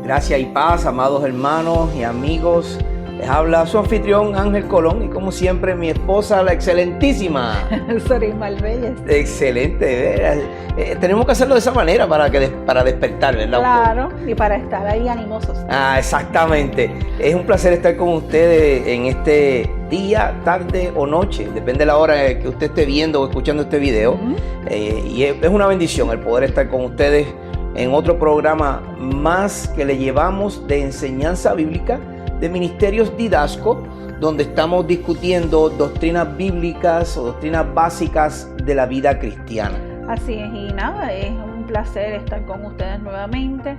Gracia y paz, amados hermanos y amigos. Les habla su anfitrión Ángel Colón y como siempre mi esposa, la excelentísima Soy Malvelles. Excelente, tenemos que hacerlo de esa manera para despertar, ¿verdad? Claro, y para estar ahí animosos. Exactamente. Es un placer estar con ustedes en este día, tarde o noche, depende de la hora que usted esté viendo o escuchando este video. Y es una bendición el poder estar con ustedes en otro programa más que le llevamos de enseñanza bíblica, de Ministerios Didasco, donde estamos discutiendo doctrinas bíblicas o doctrinas básicas de la vida cristiana. Así es, y nada, es un placer estar con ustedes nuevamente.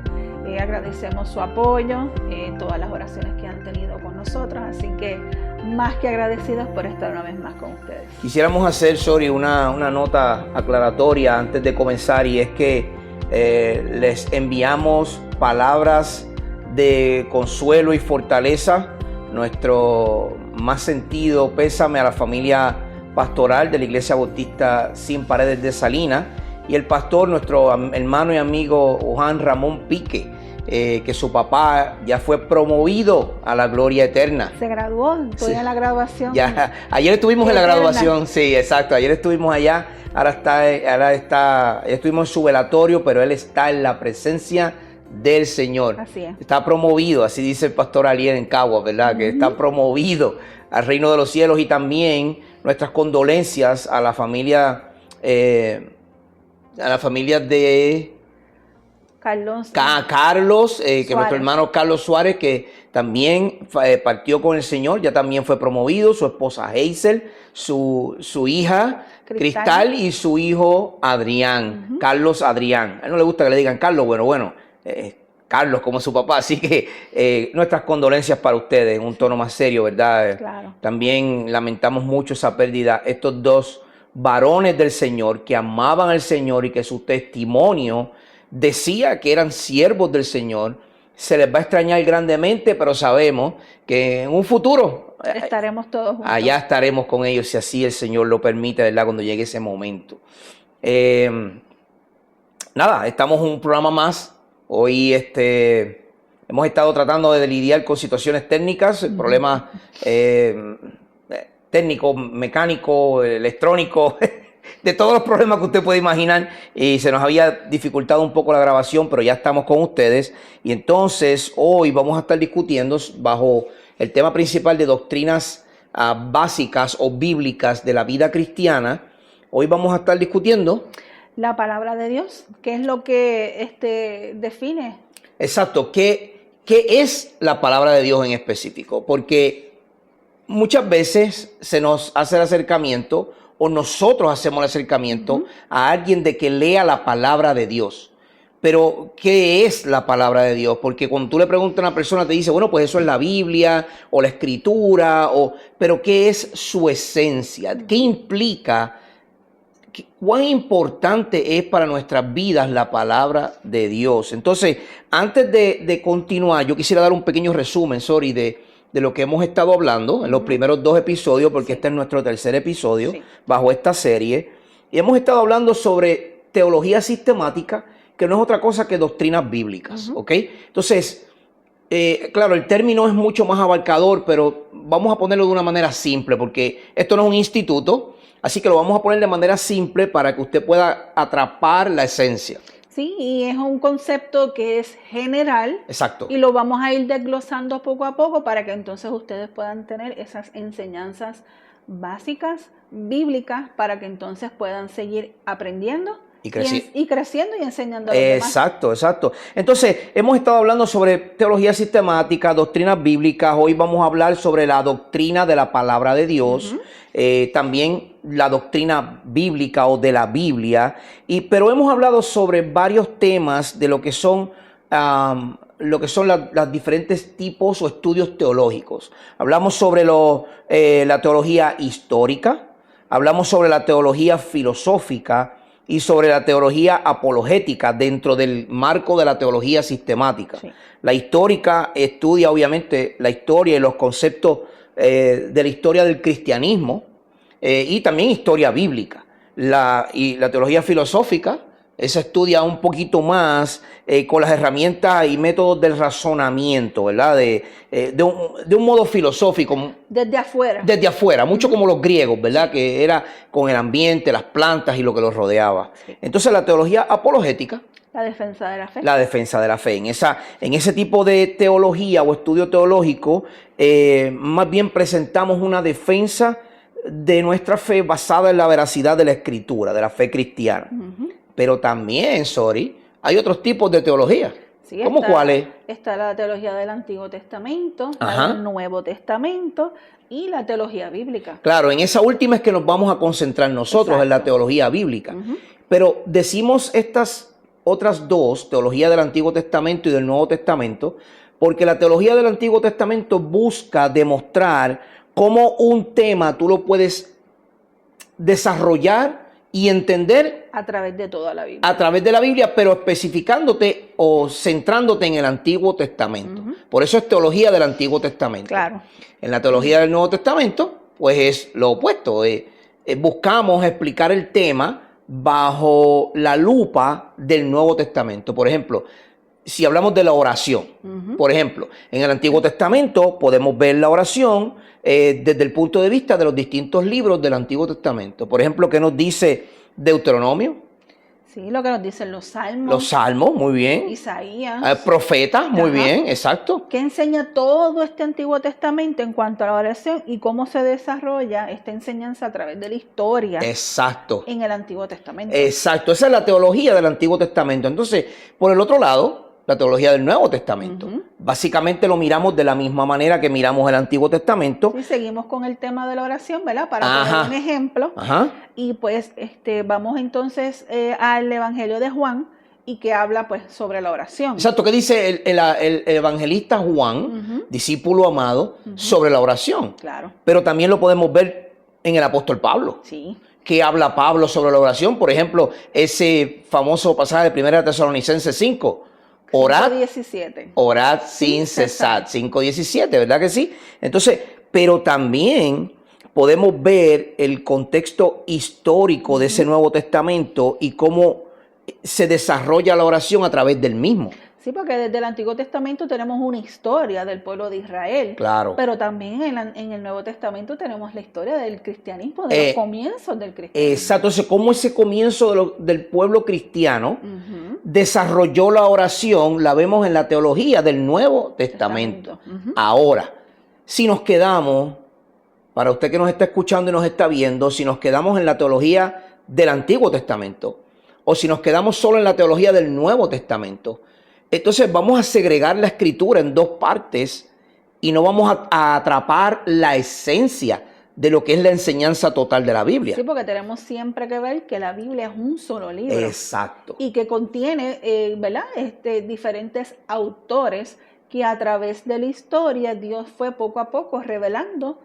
Agradecemos su apoyo, todas las oraciones que han tenido con nosotros, así que más que agradecidos por estar una vez más con ustedes. Quisiéramos hacer, Sori, una nota aclaratoria antes de comenzar, y es que les enviamos palabras de consuelo y fortaleza, nuestro más sentido pésame a la familia pastoral de la Iglesia Bautista Sin Paredes de Salinas y el pastor, nuestro hermano y amigo Juan Ramón Pique, que su papá ya fue promovido a la gloria eterna. Se graduó, estoy en la graduación. Ya, ayer estuvimos en la graduación, sí, exacto, ayer estuvimos allá, ahora estuvimos en su velatorio, pero él está en la presencia del Señor. Así es. Está promovido, así dice el pastor Alier en Caguas, ¿verdad? Que está promovido al reino de los cielos. Y también nuestras condolencias a la familia de Carlos, que nuestro hermano Carlos Suárez, que también partió con el Señor, ya también fue promovido, su esposa Hazel, su hija Cristal y su hijo Adrián, Carlos Adrián. A él no le gusta que le digan Carlos, bueno, Carlos como su papá, así que nuestras condolencias para ustedes en un tono más serio, ¿verdad? Claro. También lamentamos mucho esa pérdida, estos dos varones del Señor que amaban al Señor y que su testimonio decía que eran siervos del Señor. Se les va a extrañar grandemente, pero sabemos que en un futuro estaremos todos juntos. Allá estaremos con ellos, si así el Señor lo permite, ¿verdad? Cuando llegue ese momento. Nada, estamos en un programa más. Hoy hemos estado tratando de lidiar con situaciones técnicas, problemas técnicos, mecánicos, electrónicos, de todos los problemas que usted puede imaginar, y se nos había dificultado un poco la grabación, pero ya estamos con ustedes. Y entonces hoy vamos a estar discutiendo bajo el tema principal de doctrinas básicas o bíblicas de la vida cristiana. Hoy vamos a estar discutiendo la palabra de Dios, ¿qué es lo que define? Exacto, ¿qué es la palabra de Dios en específico? Porque muchas veces se nos hace el acercamiento, o nosotros hacemos el acercamiento a alguien de que lea la palabra de Dios. Pero, ¿qué es la palabra de Dios? Porque cuando tú le preguntas a una persona, te dice, bueno, pues eso es la Biblia o la Escritura, pero ¿qué es su esencia? ¿Qué implica? ¿Cuán importante es para nuestras vidas la palabra de Dios? Entonces, antes de continuar, yo quisiera dar un pequeño resumen, de lo que hemos estado hablando en los primeros 2 episodios, porque este es nuestro tercer episodio bajo esta serie. Y hemos estado hablando sobre teología sistemática, que no es otra cosa que doctrinas bíblicas, ¿ok? Entonces, claro, el término es mucho más abarcador, pero vamos a ponerlo de una manera simple, porque esto no es un instituto, así que lo vamos a poner de manera simple para que usted pueda atrapar la esencia. Sí, y es un concepto que es general. Exacto. Y lo vamos a ir desglosando poco a poco para que entonces ustedes puedan tener esas enseñanzas básicas, bíblicas, para que entonces puedan seguir aprendiendo y creciendo y enseñando a los demás. Exacto. Entonces, hemos estado hablando sobre teología sistemática, doctrinas bíblicas. Hoy vamos a hablar sobre la doctrina de la palabra de Dios. También la doctrina bíblica o de la Biblia, pero hemos hablado sobre varios temas de lo que son los diferentes tipos o estudios teológicos. Hablamos sobre la teología histórica, hablamos sobre la teología filosófica y sobre la teología apologética dentro del marco de la teología sistemática. Sí. La histórica estudia obviamente la historia y los conceptos de la historia del cristianismo, y también historia bíblica. Y la teología filosófica Esa estudia un poquito más con las herramientas y métodos del razonamiento, ¿verdad? De un modo filosófico. Desde afuera. Desde afuera, mucho como los griegos, ¿verdad? Que era con el ambiente, las plantas y lo que los rodeaba. Sí. Entonces la teología apologética. La defensa de la fe. La defensa de la fe. En ese tipo de teología o estudio teológico, más bien presentamos una defensa de nuestra fe basada en la veracidad de la Escritura, de la fe cristiana. Pero también, hay otros tipos de teología. Sí, ¿Cómo cuáles? Está la teología del Antiguo Testamento, la del Nuevo Testamento y la teología bíblica. Claro, en esa última es que nos vamos a concentrar nosotros. Exacto. En la teología bíblica. Pero decimos estas otras dos, teología del Antiguo Testamento y del Nuevo Testamento, porque la teología del Antiguo Testamento busca demostrar cómo un tema tú lo puedes desarrollar y entender a través de toda la Biblia. A través de la Biblia, pero especificándote o centrándote en el Antiguo Testamento. Por eso es teología del Antiguo Testamento. Claro. En la teología del Nuevo Testamento, pues es lo opuesto. Buscamos explicar el tema bajo la lupa del Nuevo Testamento. Por ejemplo, si hablamos de la oración, por ejemplo, en el Antiguo Testamento podemos ver la oración desde el punto de vista de los distintos libros del Antiguo Testamento. Por ejemplo, ¿qué nos dice Deuteronomio? Sí, lo que nos dicen los Salmos. Los Salmos, muy bien. Isaías. Profetas, muy bien, exacto. Que enseña todo este Antiguo Testamento en cuanto a la oración y cómo se desarrolla esta enseñanza a través de la historia. Exacto. En el Antiguo Testamento. Exacto, esa es la teología del Antiguo Testamento. Entonces, por el otro lado, la teología del Nuevo Testamento. Básicamente lo miramos de la misma manera que miramos el Antiguo Testamento. Y seguimos con el tema de la oración, ¿verdad? Para poner un ejemplo. Y pues vamos entonces al Evangelio de Juan y que habla pues sobre la oración. Exacto, ¿qué dice el evangelista Juan, discípulo amado, sobre la oración? Claro. Pero también lo podemos ver en el apóstol Pablo. Sí. ¿Qué habla Pablo sobre la oración? Por ejemplo, ese famoso pasaje de 1 Tesalonicenses 5. Orad sin cesar. 5:17, ¿verdad que sí? Entonces, pero también podemos ver el contexto histórico de ese Nuevo Testamento y cómo se desarrolla la oración a través del mismo. Sí, porque desde el Antiguo Testamento tenemos una historia del pueblo de Israel. Claro. Pero también en el Nuevo Testamento tenemos la historia del cristianismo, de los comienzos del cristianismo. Exacto. Entonces, cómo ese comienzo del pueblo cristiano desarrolló la oración, la vemos en la teología del Nuevo Testamento. Ahora, si nos quedamos, para usted que nos está escuchando y nos está viendo, si nos quedamos en la teología del Antiguo Testamento, o si nos quedamos solo en la teología del Nuevo Testamento, entonces vamos a segregar la Escritura en dos partes y no vamos a atrapar la esencia de lo que es la enseñanza total de la Biblia. Sí, porque tenemos siempre que ver que la Biblia es un solo libro. Exacto. Y que contiene, ¿verdad? Diferentes autores que a través de la historia Dios fue poco a poco revelando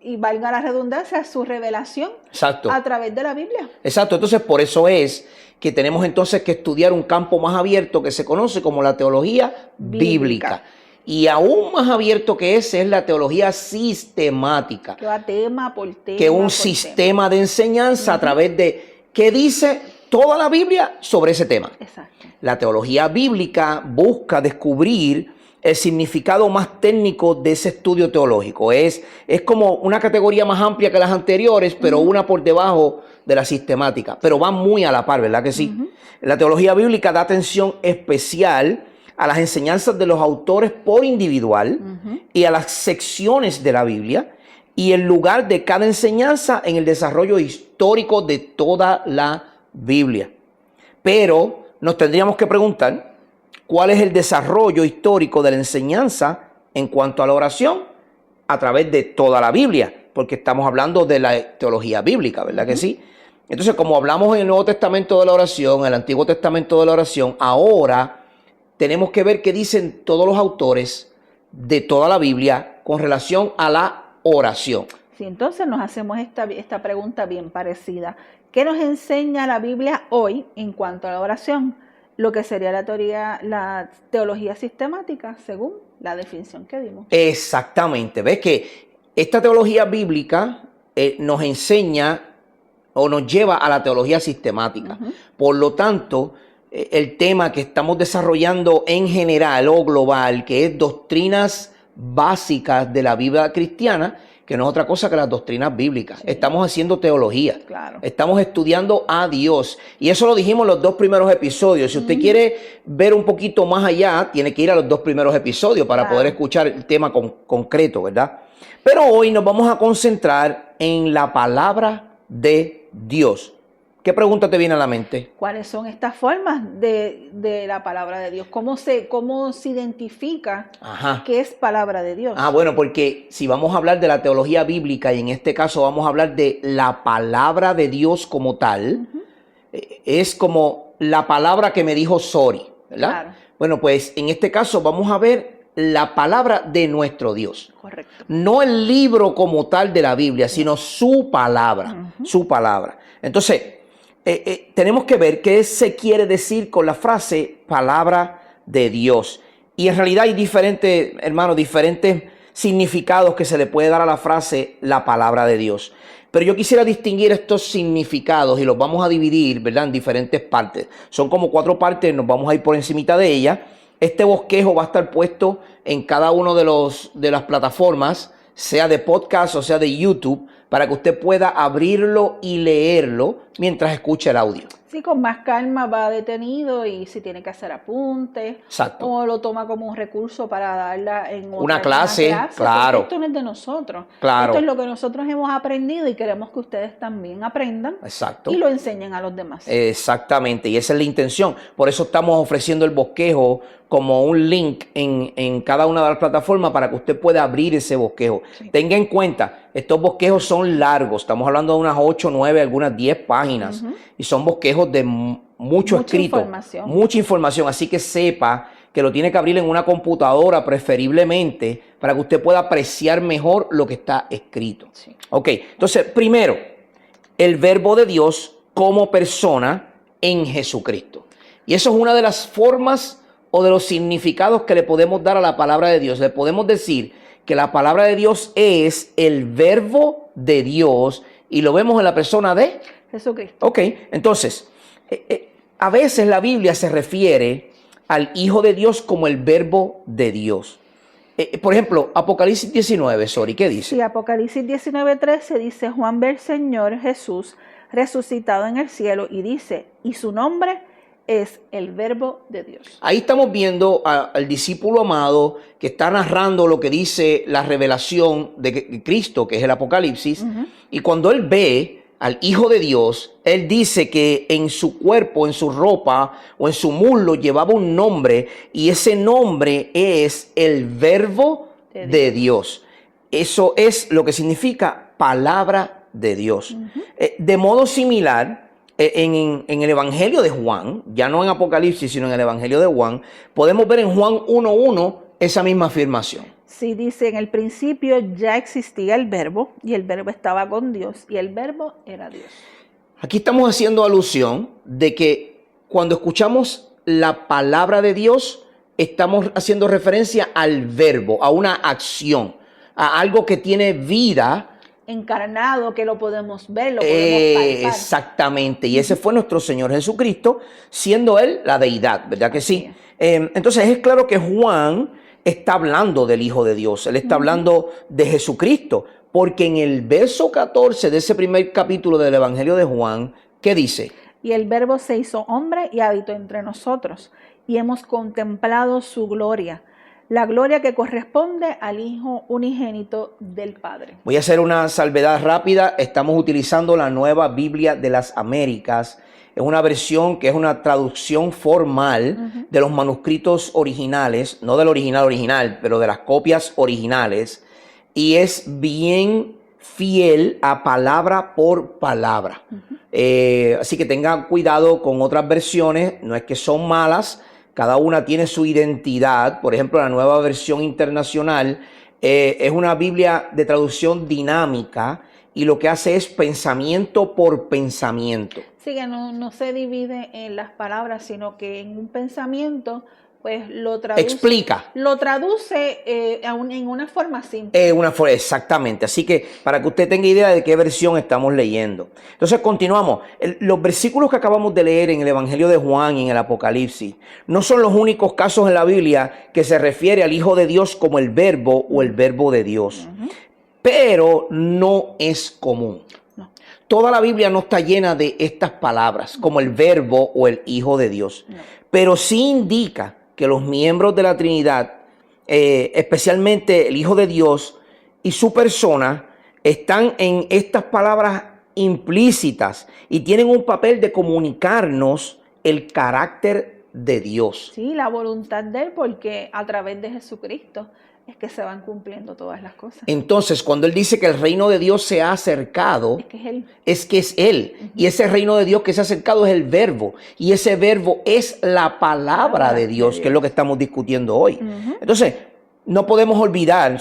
y valga la redundancia, su revelación. Exacto. A través de la Biblia. Exacto. Entonces, por eso es que tenemos entonces que estudiar un campo más abierto que se conoce como la teología bíblica. Y aún más abierto que ese es la teología sistemática. Que va tema por tema. Que es un sistema de enseñanza a través de qué dice toda la Biblia sobre ese tema. Exacto. La teología bíblica busca descubrir el significado más técnico de ese estudio teológico. Es como una categoría más amplia que las anteriores, pero una por debajo de la sistemática. Pero van muy a la par, ¿verdad que sí? La teología bíblica da atención especial a las enseñanzas de los autores por individual y a las secciones de la Biblia y el lugar de cada enseñanza en el desarrollo histórico de toda la Biblia. Pero nos tendríamos que preguntar cuál es el desarrollo histórico de la enseñanza en cuanto a la oración a través de toda la Biblia, porque estamos hablando de la teología bíblica, ¿verdad que sí? Entonces, como hablamos en el Nuevo Testamento de la oración, en el Antiguo Testamento de la oración, ahora tenemos que ver qué dicen todos los autores de toda la Biblia con relación a la oración. Sí, entonces nos hacemos esta pregunta bien parecida. ¿Qué nos enseña la Biblia hoy en cuanto a la oración? Lo que sería la teología sistemática, según la definición que dimos. Exactamente. ¿Ves que esta teología bíblica nos enseña o nos lleva a la teología sistemática. Por lo tanto, el tema que estamos desarrollando en general o global, que es doctrinas básicas de la Biblia cristiana, que no es otra cosa que las doctrinas bíblicas. Sí. Estamos haciendo teología. Claro. Estamos estudiando a Dios. Y eso lo dijimos en los 2 primeros episodios. Si usted quiere ver un poquito más allá, tiene que ir a los 2 primeros episodios para poder escuchar el tema concreto, ¿verdad? Pero hoy nos vamos a concentrar en la palabra de Dios. ¿Qué pregunta te viene a la mente? ¿Cuáles son estas formas de la palabra de Dios? ¿Cómo se identifica qué es palabra de Dios? Bueno, porque si vamos a hablar de la teología bíblica, y en este caso vamos a hablar de la palabra de Dios como tal, es como la palabra que me dijo Sori, ¿verdad? Claro. Bueno, pues en este caso vamos a ver la palabra de nuestro Dios. Correcto. No el libro como tal de la Biblia, sino su palabra, su palabra. Entonces, tenemos que ver qué se quiere decir con la frase palabra de Dios. Y en realidad hay diferentes significados que se le puede dar a la frase la palabra de Dios. Pero yo quisiera distinguir estos significados y los vamos a dividir, ¿verdad?, en diferentes partes. Son como 4 partes, nos vamos a ir por encimita de ellas. Este bosquejo va a estar puesto en cada uno de las plataformas, sea de podcast o sea de YouTube, para que usted pueda abrirlo y leerlo mientras escucha el audio. Sí, con más calma va detenido y si tiene que hacer apuntes. Exacto. O lo toma como un recurso para darla en una clase. Claro. Esto no es de nosotros. Claro. Esto es lo que nosotros hemos aprendido y queremos que ustedes también aprendan. Exacto. Y lo enseñen a los demás. Exactamente, y esa es la intención. Por eso estamos ofreciendo el bosquejo como un link en cada una de las plataformas para que usted pueda abrir ese bosquejo. Sí. Tenga en cuenta, estos bosquejos son largos. Estamos hablando de unas 8, 9, algunas 10 páginas. Y son bosquejos de mucha información, así que sepa que lo tiene que abrir en una computadora preferiblemente para que usted pueda apreciar mejor lo que está escrito. Sí. Ok, entonces primero, el verbo de Dios como persona en Jesucristo. Y eso es una de las formas o de los significados que le podemos dar a la palabra de Dios. Le podemos decir que la palabra de Dios es el verbo de Dios y lo vemos en la persona de Jesucristo. Ok, entonces, a veces la Biblia se refiere al Hijo de Dios como el verbo de Dios. Por ejemplo, Apocalipsis 19, Sori, ¿qué dice? Sí, Apocalipsis 19:13 dice, Juan ve al Señor Jesús resucitado en el cielo y dice, y su nombre es el verbo de Dios. Ahí estamos viendo al discípulo amado que está narrando lo que dice la revelación de Cristo, que es el Apocalipsis, y cuando él ve al Hijo de Dios, él dice que en su cuerpo, en su ropa o en su muslo llevaba un nombre y ese nombre es el verbo de Dios. Eso es lo que significa palabra de Dios. De modo similar, en el Evangelio de Juan, ya no en Apocalipsis, sino en el Evangelio de Juan, podemos ver en Juan 1:1 esa misma afirmación. Sí, dice, en el principio ya existía el verbo y el verbo estaba con Dios y el verbo era Dios. Aquí estamos haciendo alusión de que cuando escuchamos la palabra de Dios, estamos haciendo referencia al verbo, a una acción, a algo que tiene vida. Encarnado, que lo podemos ver, lo podemos palpar. Exactamente, y ese fue nuestro Señor Jesucristo, siendo Él la deidad, ¿verdad que sí? Entonces es claro que Juan está hablando del Hijo de Dios, él está hablando de Jesucristo, porque en el verso 14 de ese primer capítulo del Evangelio de Juan, ¿qué dice? Y el verbo se hizo hombre y habitó entre nosotros, y hemos contemplado su gloria, la gloria que corresponde al Hijo unigénito del Padre. Voy a hacer una salvedad rápida, estamos utilizando la Nueva Biblia de las Américas. Es una versión que es una traducción formal de los manuscritos originales, no del original, pero de las copias originales. Y es bien fiel a palabra por palabra. Así que tengan cuidado con otras versiones, no es que son malas, cada una tiene su identidad. Por ejemplo, la Nueva Versión Internacional es una Biblia de traducción dinámica y lo que hace es pensamiento por pensamiento. Sí, que no se divide en las palabras, sino que en un pensamiento pues lo traduce. Explica. Lo traduce en una forma simple. Exactamente. Así que para que usted tenga idea de qué versión estamos leyendo. Entonces continuamos. Los versículos que acabamos de leer en el Evangelio de Juan y en el Apocalipsis no son los únicos casos en la Biblia que se refiere al Hijo de Dios como el Verbo o el Verbo de Dios. Pero no es común. No. Toda la Biblia no está llena de estas palabras como el Verbo o el Hijo de Dios. No. Pero sí indica que los miembros de la Trinidad, especialmente el Hijo de Dios y su persona, están en estas palabras implícitas y tienen un papel de comunicarnos el carácter de Dios. Sí, la voluntad de Él, porque a través de Jesucristo es que se van cumpliendo todas las cosas. Entonces, cuando Él dice que el reino de Dios se ha acercado, es que es Él. Y ese reino de Dios que se ha acercado es el Verbo. Y ese Verbo es la palabra de Dios, que es lo que estamos discutiendo hoy. Entonces, no podemos olvidar,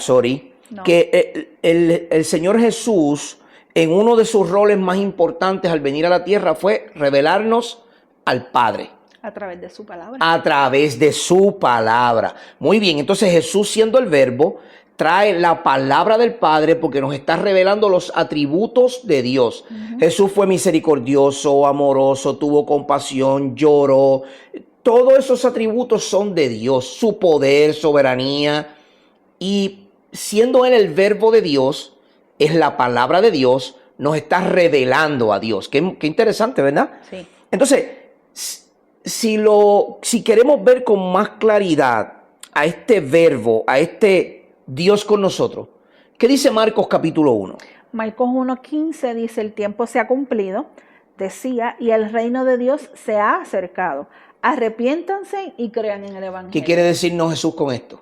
que el Señor Jesús, en uno de sus roles más importantes al venir a la tierra, fue revelarnos al Padre. A través de su palabra. A través de su palabra. Muy bien, entonces Jesús, siendo el Verbo, trae la palabra del Padre porque nos está revelando los atributos de Dios. Jesús fue misericordioso, amoroso, tuvo compasión, lloró. Todos esos atributos son de Dios, su poder, soberanía. Y siendo Él el Verbo de Dios, es la palabra de Dios, nos está revelando a Dios. Qué interesante, ¿verdad? Sí. Entonces, si queremos ver con más claridad a este Verbo, a este Dios con nosotros, ¿qué dice Marcos capítulo 1? Marcos 1:15 dice: el tiempo se ha cumplido, decía, y el reino de Dios se ha acercado. Arrepiéntanse y crean en el Evangelio. ¿Qué quiere decirnos Jesús con esto?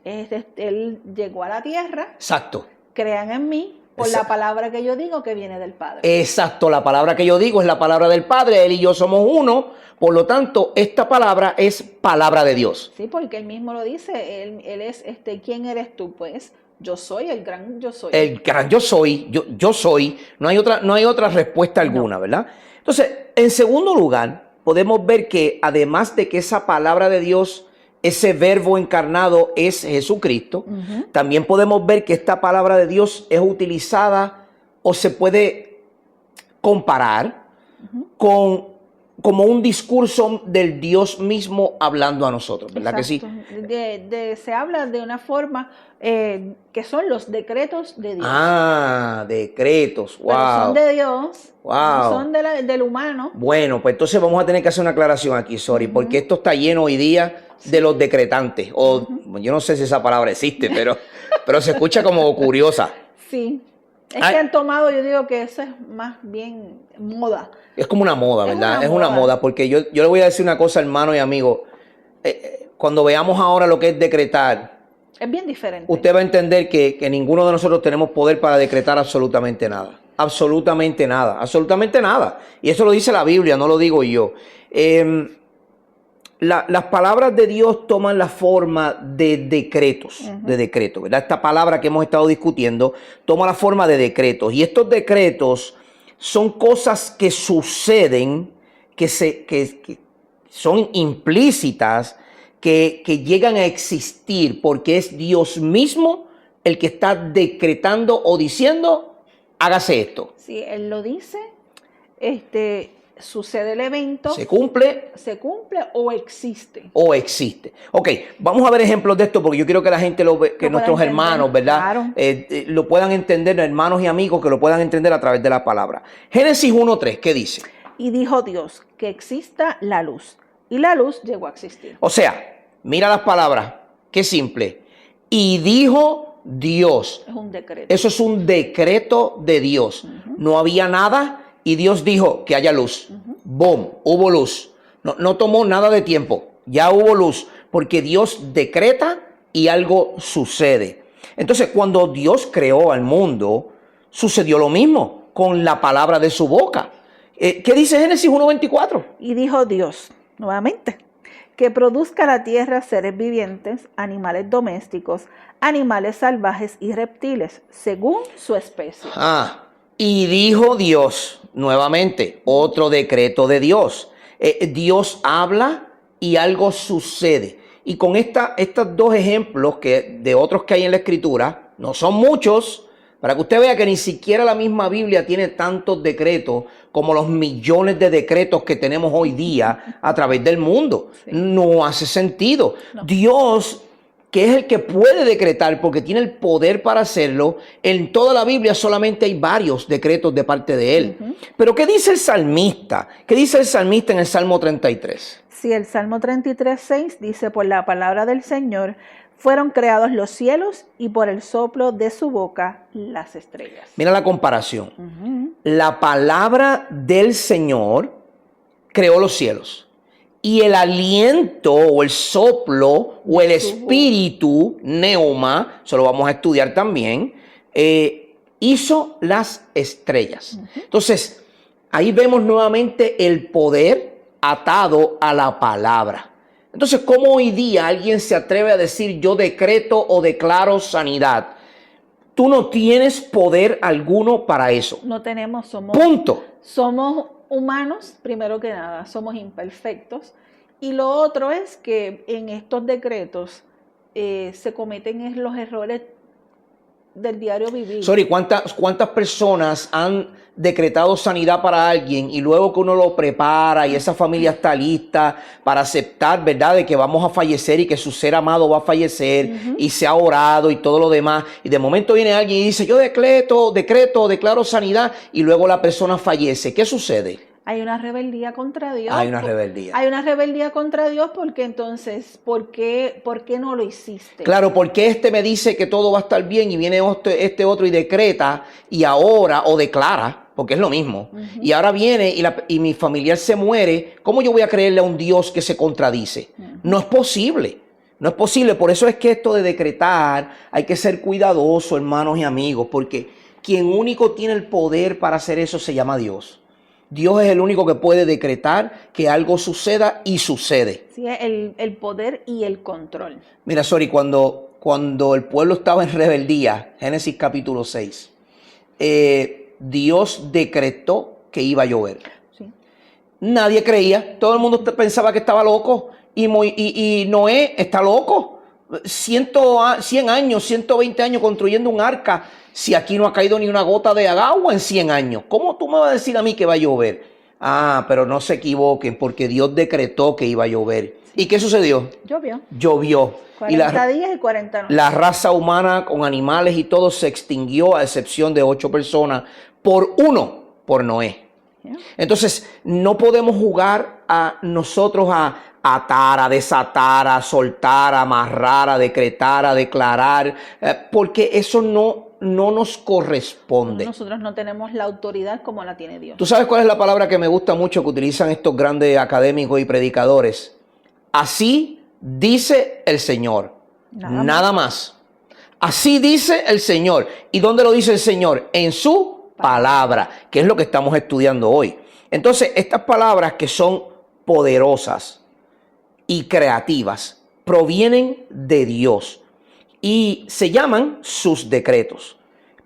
Él llegó a la tierra. Exacto. Crean en mí por la palabra que yo digo que viene del Padre. Exacto, la palabra que yo digo es la palabra del Padre. Él y yo somos uno. Por lo tanto, esta palabra es palabra de Dios. Sí, porque él mismo lo dice. Él es, ¿quién eres tú? Pues yo soy el gran yo soy. El gran yo soy, yo soy. No hay otra respuesta alguna, ¿verdad? Entonces, en segundo lugar, podemos ver que además de que esa palabra de Dios, ese Verbo encarnado es Jesucristo, también podemos ver que esta palabra de Dios es utilizada o se puede comparar como un discurso del Dios mismo hablando a nosotros, ¿verdad? Exacto. Que sí? Se habla de una forma que son los decretos de Dios. Ah, decretos, wow. Pero son de Dios, wow. No son del humano. Bueno, pues entonces vamos a tener que hacer una aclaración aquí, porque esto está lleno hoy día de los decretantes, o yo no sé si esa palabra existe, pero se escucha como curiosa. Sí. Es que han tomado, yo digo que eso es más bien moda. Es como una moda, ¿verdad? Es una moda, porque yo le voy a decir una cosa, hermano y amigo. Cuando veamos ahora lo que es decretar, es bien diferente. Usted va a entender que ninguno de nosotros tenemos poder para decretar absolutamente nada. Absolutamente nada. Absolutamente nada. Y eso lo dice la Biblia, no lo digo yo. Las palabras de Dios toman la forma de decretos, ¿verdad? Esta palabra que hemos estado discutiendo toma la forma de decretos. Y estos decretos son cosas que suceden, que son implícitas, que llegan a existir, porque es Dios mismo el que está decretando o diciendo, hágase esto. Sí, Él lo dice, sucede el evento. ¿Se cumple? ¿Se cumple o existe? O existe. Ok, vamos a ver ejemplos de esto porque yo quiero que la gente que nuestros hermanos, ¿verdad? Claro. Lo puedan entender, hermanos y amigos, que lo puedan entender a través de la palabra. Génesis 1:3, ¿qué dice? Y dijo Dios, que exista la luz. Y la luz llegó a existir. O sea, mira las palabras, qué simple. Y dijo Dios. Es un decreto. Eso es un decreto de Dios. No había nada. Y Dios dijo que haya luz. ¡Boom! Hubo luz. No tomó nada de tiempo. Ya hubo luz. Porque Dios decreta y algo sucede. Entonces, cuando Dios creó al mundo, sucedió lo mismo con la palabra de su boca. ¿Qué dice Génesis 1:24? Y dijo Dios, nuevamente, que produzca la tierra seres vivientes, animales domésticos, animales salvajes y reptiles, según su especie. Y dijo Dios, nuevamente, otro decreto de Dios. Dios habla y algo sucede. Y con estos dos ejemplos de otros que hay en la Escritura, no son muchos, para que usted vea que ni siquiera la misma Biblia tiene tantos decretos como los millones de decretos que tenemos hoy día a través del mundo. Sí. No hace sentido. No. Dios, que es el que puede decretar porque tiene el poder para hacerlo, en toda la Biblia solamente hay varios decretos de parte de Él. Pero ¿qué dice el salmista? ¿Qué dice el salmista en el Salmo 33? Sí, el Salmo 33:6 dice: por la palabra del Señor fueron creados los cielos y por el soplo de su boca las estrellas. Mira la comparación. La palabra del Señor creó los cielos. Y el aliento o el soplo o el espíritu, neuma, eso lo vamos a estudiar también, hizo las estrellas. Entonces, ahí vemos nuevamente el poder atado a la palabra. Entonces, ¿cómo hoy día alguien se atreve a decir yo decreto o declaro sanidad? Tú no tienes poder alguno para eso. No tenemos, punto. Somos humanos, primero que nada, somos imperfectos. Y lo otro es que en estos decretos se cometen los errores del diario vivir. ¿Cuántas personas han decretado sanidad para alguien y luego que uno lo prepara y esa familia está lista para aceptar, ¿verdad?, de que vamos a fallecer y que su ser amado va a fallecer y se ha orado y todo lo demás, y de momento viene alguien y dice yo declaro sanidad, y luego la persona fallece? ¿Qué sucede? Hay una rebeldía contra Dios. Hay una rebeldía. Hay una rebeldía contra Dios porque entonces, ¿por qué no lo hiciste? Claro, porque este me dice que todo va a estar bien y viene este otro y decreta y ahora, o declara, porque es lo mismo, y ahora viene y mi familiar se muere. ¿Cómo yo voy a creerle a un Dios que se contradice? No es posible. No es posible. Por eso es que esto de decretar hay que ser cuidadoso, hermanos y amigos, porque quien único tiene el poder para hacer eso se llama Dios. Dios es el único que puede decretar que algo suceda y sucede. Sí, el poder y el control. Mira, cuando el pueblo estaba en rebeldía, Génesis capítulo 6, Dios decretó que iba a llover. Sí. Nadie creía, todo el mundo pensaba que estaba loco, y Noé está loco. 100 años, 120 años construyendo un arca, si aquí no ha caído ni una gota de agua en 100 años. ¿Cómo tú me vas a decir a mí que va a llover? Pero no se equivoquen, porque Dios decretó que iba a llover. ¿Y qué sucedió? Llovió. 40 días y 40 noches. La raza humana con animales y todo se extinguió, a excepción de 8 personas, por Noé. Entonces, no podemos jugar a nosotros a atar, a desatar, a soltar, a amarrar, a decretar, a declarar, porque eso no nos corresponde. Nosotros no tenemos la autoridad como la tiene Dios. ¿Tú sabes cuál es la palabra que me gusta mucho que utilizan estos grandes académicos y predicadores? Así dice el Señor. Nada más. Así dice el Señor. ¿Y dónde lo dice el Señor? En su palabra, que es lo que estamos estudiando hoy. Entonces, estas palabras que son poderosas y creativas provienen de Dios y se llaman sus decretos.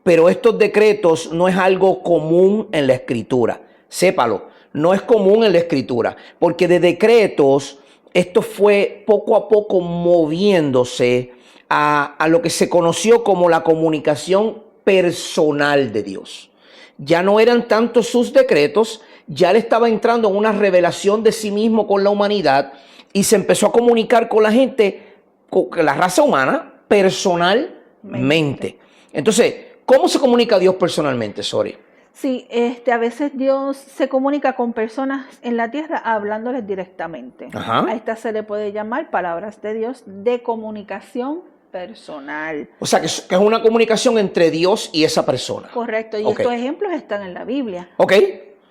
Pero estos decretos no es algo común en la Escritura. Sépalo, no es común en la Escritura, porque de decretos esto fue poco a poco moviéndose a lo que se conoció como la comunicación personal de Dios. Ya no eran tanto sus decretos, ya él estaba entrando en una revelación de sí mismo con la humanidad y se empezó a comunicar con la gente, con la raza humana, personalmente. Entonces, ¿cómo se comunica Dios personalmente, Sori? Sí, a veces Dios se comunica con personas en la tierra hablándoles directamente. A esta se le puede llamar palabras de Dios de comunicación personal. O sea, que es una comunicación entre Dios y esa persona. Correcto, y estos ejemplos están en la Biblia. Ok,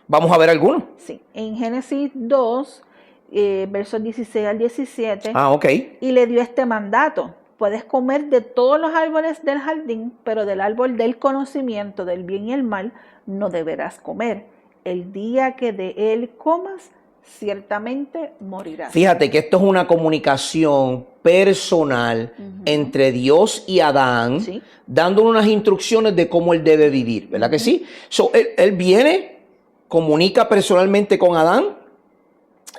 vamos a ver algunos. Sí, en Génesis 2, versos 16 al 17. Y le dio este mandato: puedes comer de todos los árboles del jardín, pero del árbol del conocimiento del bien y el mal no deberás comer. El día que de él comas, ciertamente morirás. Fíjate que esto es una comunicación personal entre Dios y Adán, dándole unas instrucciones de cómo él debe vivir, ¿verdad que sí? Él viene, comunica personalmente con Adán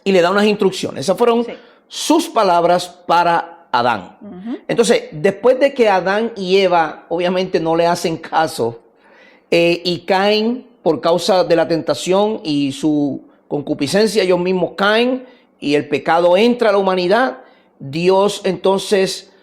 y le da unas instrucciones. Esas fueron sus palabras para Adán. Entonces, después de que Adán y Eva obviamente no le hacen caso y caen por causa de la tentación y su concupiscencia, ellos mismos caen y el pecado entra a la humanidad, Dios entonces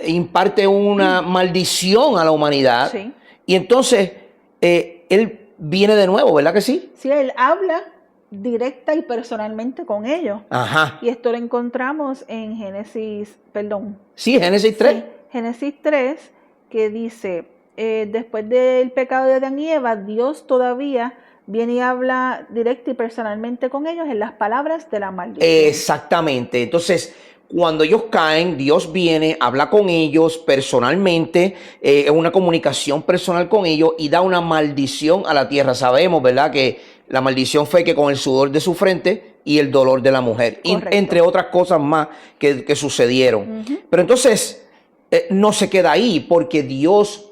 imparte una maldición a la humanidad. Sí. Y entonces Él viene de nuevo, ¿verdad que sí? Sí, Él habla directa y personalmente con ellos. Ajá. Y esto lo encontramos en Génesis 3. Sí, Génesis 3, que dice, después del pecado de Adán y Eva, Dios todavía viene y habla directa y personalmente con ellos en las palabras de la maldición. Exactamente. Entonces, cuando ellos caen, Dios viene, habla con ellos personalmente, es una comunicación personal con ellos y da una maldición a la tierra. Sabemos, ¿verdad?, que la maldición fue que con el sudor de su frente y el dolor de la mujer, entre otras cosas más que sucedieron. Pero entonces, no se queda ahí, porque Dios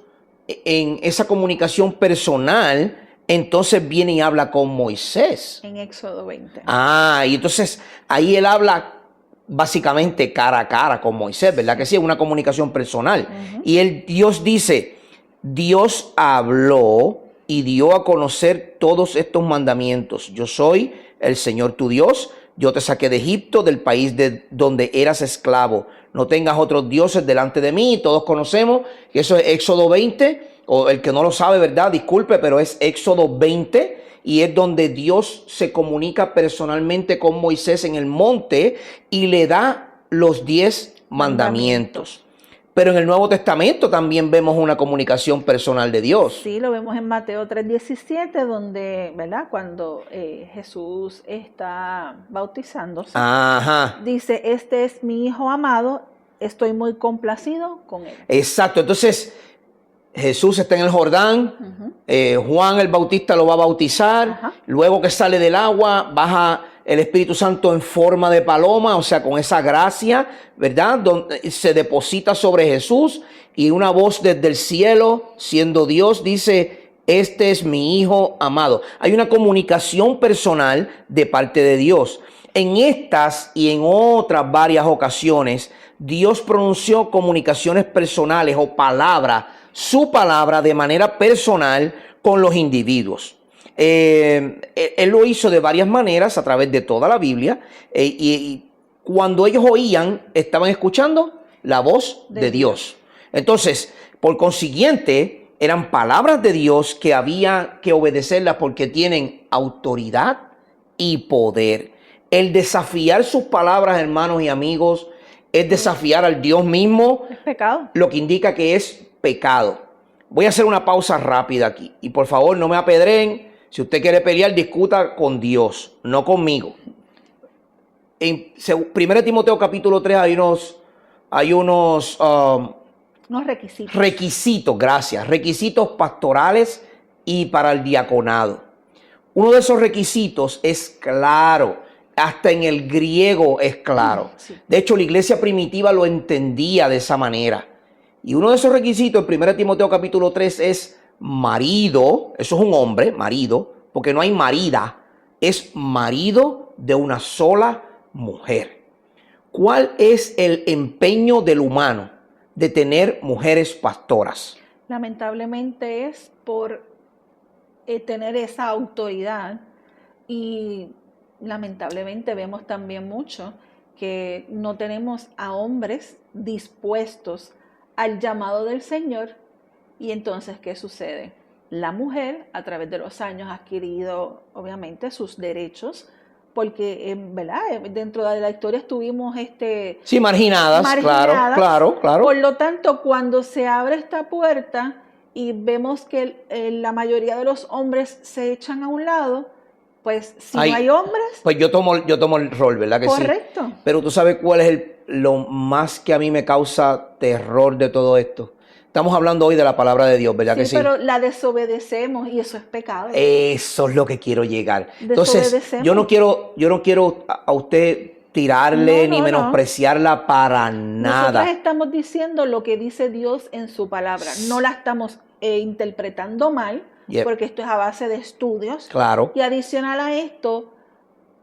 en esa comunicación personal entonces viene y habla con Moisés. En Éxodo 20. Y entonces ahí él habla básicamente cara a cara con Moisés, ¿verdad que sí? Es una comunicación personal. Y Dios dice, Dios habló y dio a conocer todos estos mandamientos. Yo soy el Señor tu Dios, yo te saqué de Egipto, del país de donde eras esclavo. No tengas otros dioses delante de mí. Todos conocemos que eso es Éxodo 20, o el que no lo sabe, ¿verdad? Disculpe, pero es Éxodo 20. Y es donde Dios se comunica personalmente con Moisés en el monte y le da los 10 mandamientos. Pero en el Nuevo Testamento también vemos una comunicación personal de Dios. Sí, lo vemos en Mateo 3:17, donde, ¿verdad?, cuando Jesús está bautizándose, dice, este es mi Hijo amado, estoy muy complacido con él. Exacto, entonces Jesús está en el Jordán, Juan el Bautista lo va a bautizar, luego que sale del agua, baja el Espíritu Santo en forma de paloma, o sea, con esa gracia, ¿verdad?, donde se deposita sobre Jesús y una voz desde el cielo, siendo Dios, dice, este es mi Hijo amado. Hay una comunicación personal de parte de Dios. En estas y en otras varias ocasiones, Dios pronunció comunicaciones personales o palabras, su palabra de manera personal con los individuos. Él lo hizo de varias maneras a través de toda la Biblia y cuando ellos oían, estaban escuchando la voz de Dios. Entonces, por consiguiente, eran palabras de Dios que había que obedecerlas porque tienen autoridad y poder. El desafiar sus palabras, hermanos y amigos, es desafiar al Dios mismo. Es pecado. Lo que indica que es pecado. Voy a hacer una pausa rápida aquí y por favor no me apedreen. Si usted quiere pelear, discuta con Dios, no conmigo. En 1 Timoteo capítulo 3 hay unos requisitos, requisitos pastorales y para el diaconado. Uno de esos requisitos es claro, hasta en el griego es claro. Sí. De hecho, la iglesia primitiva lo entendía de esa manera. Y uno de esos requisitos en 1 Timoteo capítulo 3 es marido, eso es un hombre, marido, porque no hay marida, es marido de una sola mujer. ¿Cuál es el empeño del humano de tener mujeres pastoras? Lamentablemente es por tener esa autoridad y lamentablemente vemos también mucho que no tenemos a hombres dispuestos al llamado del Señor. Y entonces, ¿qué sucede? La mujer, a través de los años, ha adquirido, obviamente, sus derechos, porque, ¿verdad?, dentro de la historia estuvimos sí, marginadas, claro. Por lo tanto, cuando se abre esta puerta y vemos que la mayoría de los hombres se echan a un lado, pues si no hay hombres... Pues yo tomo el rol, ¿verdad que correcto. Sí? Pero tú sabes cuál es lo más que a mí me causa terror de todo esto. Estamos hablando hoy de la palabra de Dios, ¿verdad que sí? Pero la desobedecemos y eso es pecado. Eso es lo que quiero llegar. Entonces, yo no quiero a usted tirarle ni menospreciarla para nada. Nosotros estamos diciendo lo que dice Dios en su palabra. No la estamos interpretando mal, porque esto es a base de estudios. Claro. Y adicional a esto,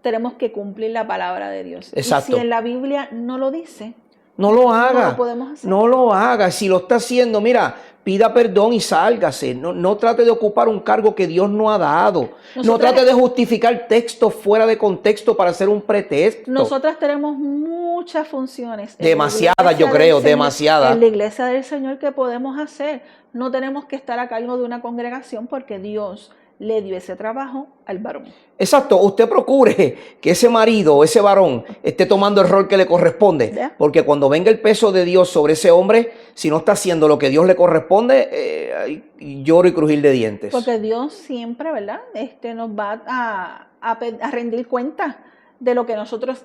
tenemos que cumplir la palabra de Dios. Exacto. Y si en la Biblia no lo dice, no lo haga. No lo podemos hacer. No lo haga. Si lo está haciendo, mira, pida perdón y sálgase. No trate de ocupar un cargo que Dios no ha dado. No trate de justificar textos fuera de contexto para hacer un pretexto. Nosotras tenemos muchas funciones. Demasiadas, yo creo, demasiadas. En la iglesia del Señor que podemos hacer. No tenemos que estar a cargo de una congregación porque Dios le dio ese trabajo al varón. Exacto, usted procure que ese marido o ese varón esté tomando el rol que le corresponde, porque cuando venga el peso de Dios sobre ese hombre, si no está haciendo lo que Dios le corresponde, lloro y crujir de dientes. Porque Dios siempre, ¿verdad? Nos va a rendir cuenta de lo que nosotros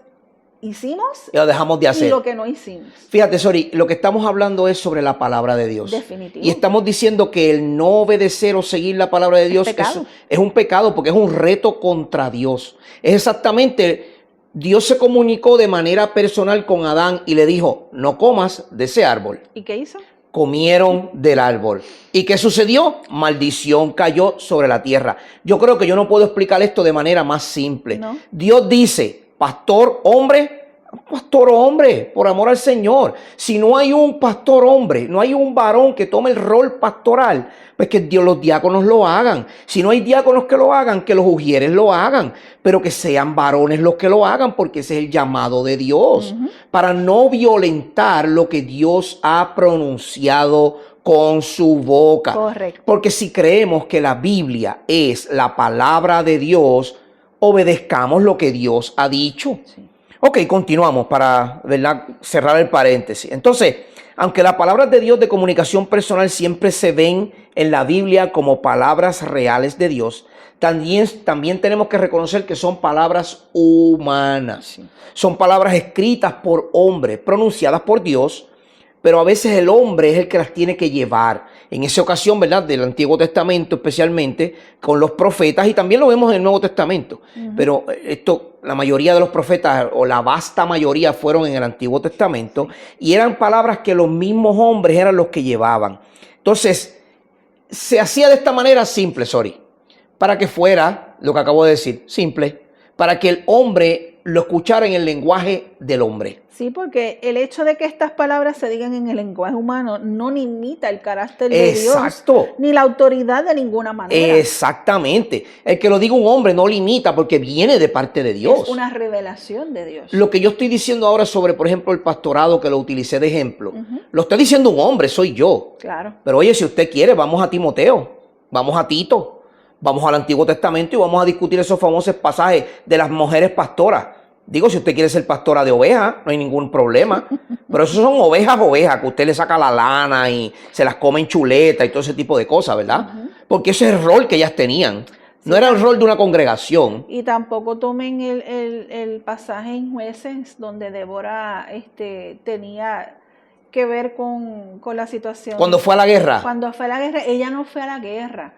hicimos y lo dejamos de hacer. Y lo que no hicimos. Fíjate, Sori, lo que estamos hablando es sobre la palabra de Dios. Definitivo. Y estamos diciendo que el no obedecer o seguir la palabra de Dios es un pecado porque es un reto contra Dios. Es exactamente, Dios se comunicó de manera personal con Adán y le dijo, no comas de ese árbol. ¿Y qué hizo? Comieron del árbol. ¿Y qué sucedió? Maldición cayó sobre la tierra. Yo creo que yo no puedo explicar esto de manera más simple. ¿No? Dios dice, pastor hombre, por amor al Señor. Si no hay un pastor hombre, no hay un varón que tome el rol pastoral, pues que los diáconos lo hagan. Si no hay diáconos que lo hagan, que los ujieres lo hagan, pero que sean varones los que lo hagan, porque ese es el llamado de Dios, para no violentar lo que Dios ha pronunciado con su boca. Correcto. Porque si creemos que la Biblia es la palabra de Dios, obedezcamos lo que Dios ha dicho. Sí. Ok, continuamos para, ¿verdad?, cerrar el paréntesis. Entonces, aunque las palabras de Dios de comunicación personal siempre se ven en la Biblia como palabras reales de Dios, también tenemos que reconocer que son palabras humanas. Sí. Son palabras escritas por hombres, pronunciadas por Dios, pero a veces el hombre es el que las tiene que llevar. En esa ocasión, ¿verdad?, del Antiguo Testamento especialmente, con los profetas, y también lo vemos en el Nuevo Testamento. Pero la mayoría de los profetas, o la vasta mayoría, fueron en el Antiguo Testamento, y eran palabras que los mismos hombres eran los que llevaban. Entonces, se hacía de esta manera simple, para que fuera, lo que acabo de decir, simple, para que el hombre lo escuchara en el lenguaje del hombre. Sí, porque el hecho de que estas palabras se digan en el lenguaje humano no limita el carácter de Dios, ni la autoridad de ninguna manera. Exactamente. El que lo diga un hombre no limita porque viene de parte de Dios. Es una revelación de Dios. Lo que yo estoy diciendo ahora sobre, por ejemplo, el pastorado, que lo utilicé de ejemplo, lo está diciendo un hombre, soy yo. Claro. Pero oye, si usted quiere, vamos a Timoteo, vamos a Tito, vamos al Antiguo Testamento y vamos a discutir esos famosos pasajes de las mujeres pastoras. Digo, si usted quiere ser pastora de ovejas, no hay ningún problema. Pero esos son ovejas, que usted le saca la lana y se las come en chuleta y todo ese tipo de cosas, ¿verdad? Porque ese es el rol que ellas tenían. No era el rol de una congregación. Y tampoco tomen el pasaje en Jueces donde Débora tenía que ver con la situación. Cuando fue a la guerra. Cuando fue a la guerra, ella no fue a la guerra.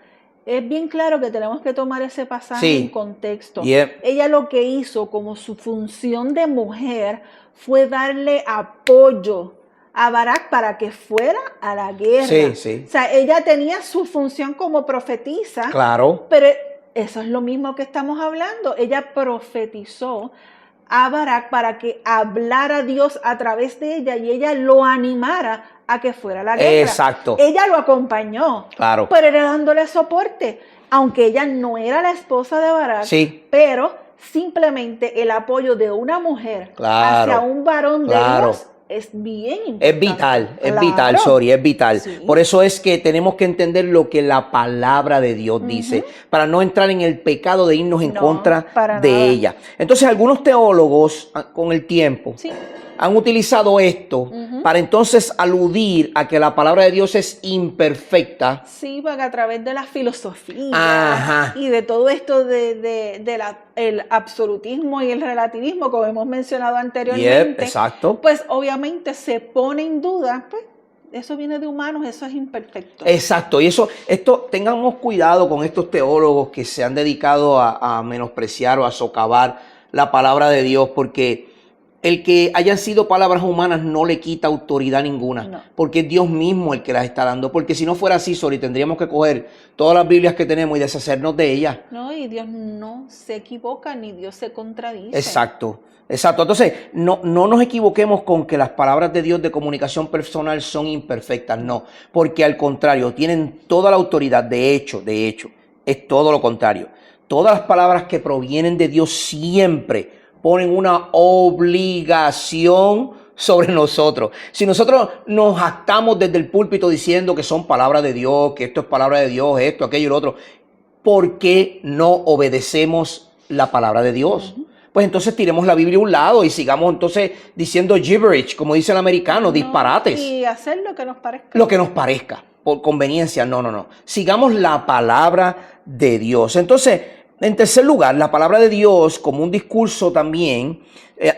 Es bien claro que tenemos que tomar ese pasaje en contexto. Ella lo que hizo como su función de mujer fue darle apoyo a Barak para que fuera a la guerra. Sí. O sea, ella tenía su función como profetisa. Claro. Pero eso es lo mismo que estamos hablando. Ella profetizó a Barak para que hablara Dios a través de ella y ella lo animara a que fuera a la guerra. Exacto. Ella lo acompañó. Claro. Pero era dándole soporte. Aunque ella no era la esposa de Barak. Sí. Pero simplemente el apoyo de una mujer hacia un varón de Dios es bien importante. Es vital, es vital, es vital. Sí. Por eso es que tenemos que entender lo que la palabra de Dios dice, para no entrar en el pecado de irnos en contra de ella. Entonces, algunos teólogos, con el tiempo, han utilizado esto para entonces aludir a que la palabra de Dios es imperfecta. Sí, porque a través de la filosofía y de todo esto el absolutismo y el relativismo, como hemos mencionado anteriormente, pues obviamente se pone en duda, pues eso viene de humanos, eso es imperfecto. Exacto, y tengamos cuidado con estos teólogos que se han dedicado a menospreciar o a socavar la palabra de Dios, porque el que hayan sido palabras humanas no le quita autoridad ninguna, no. Porque es Dios mismo el que las está dando. Porque si no fuera así, Sori, tendríamos que coger todas las Biblias que tenemos y deshacernos de ellas. No, y Dios no se equivoca ni Dios se contradice. Exacto. Entonces, no nos equivoquemos con que las palabras de Dios de comunicación personal son imperfectas, no. Porque al contrario, tienen toda la autoridad. De hecho, es todo lo contrario. Todas las palabras que provienen de Dios siempre ponen una obligación sobre nosotros. Si nosotros nos jactamos desde el púlpito diciendo que son palabras de Dios, que esto es palabra de Dios, esto, aquello y lo otro, ¿por qué no obedecemos la palabra de Dios? Pues entonces tiremos la Biblia a un lado y sigamos entonces diciendo gibberish, como dice el americano, disparates. Y hacer lo que nos parezca. Lo que nos parezca, por conveniencia, no. Sigamos la palabra de Dios. Entonces, en tercer lugar, la palabra de Dios, como un discurso también,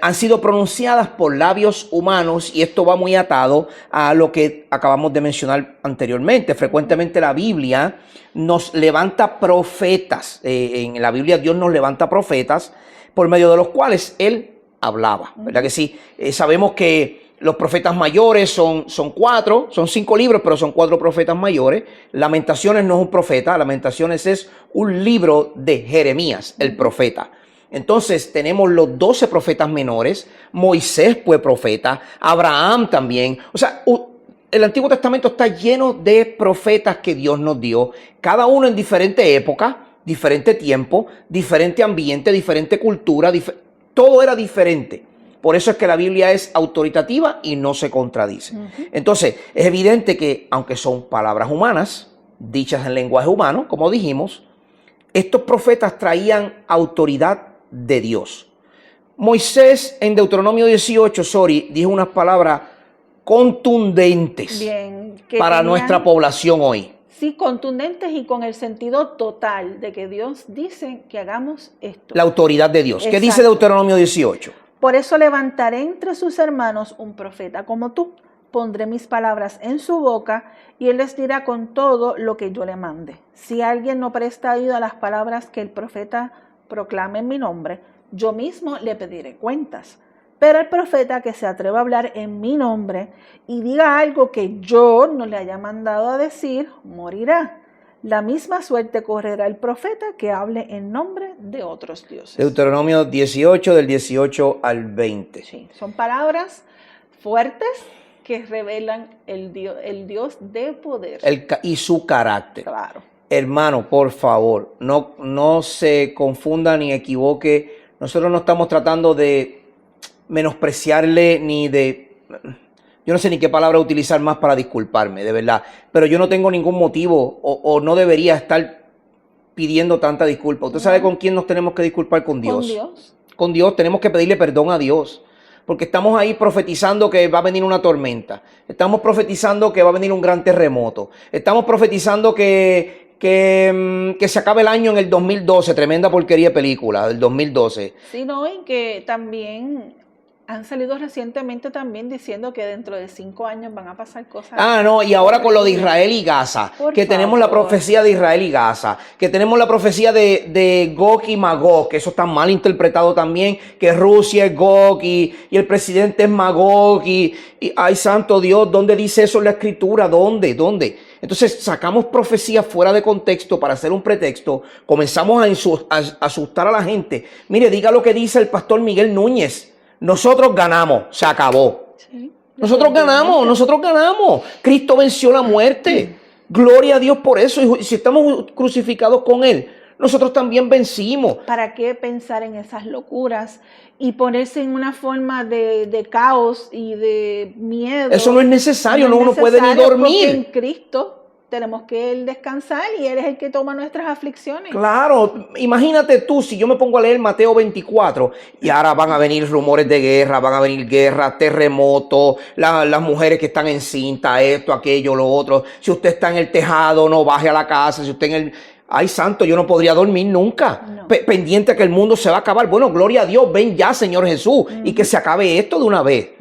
han sido pronunciadas por labios humanos, y esto va muy atado a lo que acabamos de mencionar anteriormente. Frecuentemente la Biblia nos levanta profetas. En la Biblia Dios nos levanta profetas por medio de los cuales Él hablaba, ¿verdad que sí? Sabemos que los profetas mayores son 4, son 5 libros, pero son 4 profetas mayores. Lamentaciones no es un profeta, Lamentaciones es un libro de Jeremías, el profeta. Entonces tenemos los 12 profetas menores, Moisés fue profeta, Abraham también. O sea, el Antiguo Testamento está lleno de profetas que Dios nos dio, cada uno en diferente época, diferente tiempo, diferente ambiente, diferente cultura, todo era diferente. Por eso es que la Biblia es autoritativa y no se contradice. Entonces, es evidente que, aunque son palabras humanas, dichas en lenguaje humano, como dijimos, estos profetas traían autoridad de Dios. Moisés, en Deuteronomio 18, dijo unas palabras contundentes para nuestra población hoy. Sí, contundentes y con el sentido total de que Dios dice que hagamos esto. La autoridad de Dios. Exacto. ¿Qué dice Deuteronomio 18? Por eso levantaré entre sus hermanos un profeta como tú. Pondré mis palabras en su boca y él les dirá con todo lo que yo le mande. Si alguien no presta oído a las palabras que el profeta proclame en mi nombre, yo mismo le pediré cuentas. Pero el profeta que se atreva a hablar en mi nombre y diga algo que yo no le haya mandado a decir, morirá. La misma suerte correrá el profeta que hable en nombre de otros dioses. Deuteronomio 18, del 18 al 20. Sí, son palabras fuertes que revelan el Dios de poder. Y su carácter. Claro. Hermano, por favor, no se confunda ni equivoque. Nosotros no estamos tratando de menospreciarle ni de... Yo no sé ni qué palabra utilizar más para disculparme, de verdad. Pero yo no tengo ningún motivo o no debería estar pidiendo tanta disculpa. ¿Usted sabe con quién nos tenemos que disculpar? Con Dios. Con Dios. Con Dios tenemos que pedirle perdón a Dios. Porque estamos ahí profetizando que va a venir una tormenta. Estamos profetizando que va a venir un gran terremoto. Estamos profetizando que se acabe el año en el 2012. Tremenda porquería de película del 2012. Sí, no, y que también han salido recientemente también diciendo que dentro de 5 años van a pasar cosas. No, y ahora con lo de Israel y Gaza, tenemos la profecía de Israel y Gaza, que tenemos la profecía de Gog y Magog, que eso está mal interpretado también, que Rusia es Gog y el presidente es Magog y ay santo Dios, ¿dónde dice eso en la escritura? ¿Dónde? Entonces sacamos profecías fuera de contexto para hacer un pretexto, comenzamos a asustar a la gente. Mire, diga lo que dice el pastor Miguel Núñez. Nosotros ganamos, se acabó. Sí, nosotros ganamos. Cristo venció la muerte. Gloria a Dios por eso. Y si estamos crucificados con Él, nosotros también vencimos. ¿Para qué pensar en esas locuras y ponerse en una forma de caos y de miedo? Eso no es necesario, uno puede ni dormir. Porque en Cristo tenemos que descansar y Él es el que toma nuestras aflicciones. Claro, imagínate tú, si yo me pongo a leer Mateo 24 y ahora van a venir rumores de guerra, van a venir guerras, terremotos, las mujeres que están encintas, esto, aquello, lo otro. Si usted está en el tejado, no baje a la casa. Si usted Ay, santo, yo no podría dormir nunca. No. Pendiente que el mundo se va a acabar. Bueno, gloria a Dios, ven ya, Señor Jesús, y que se acabe esto de una vez.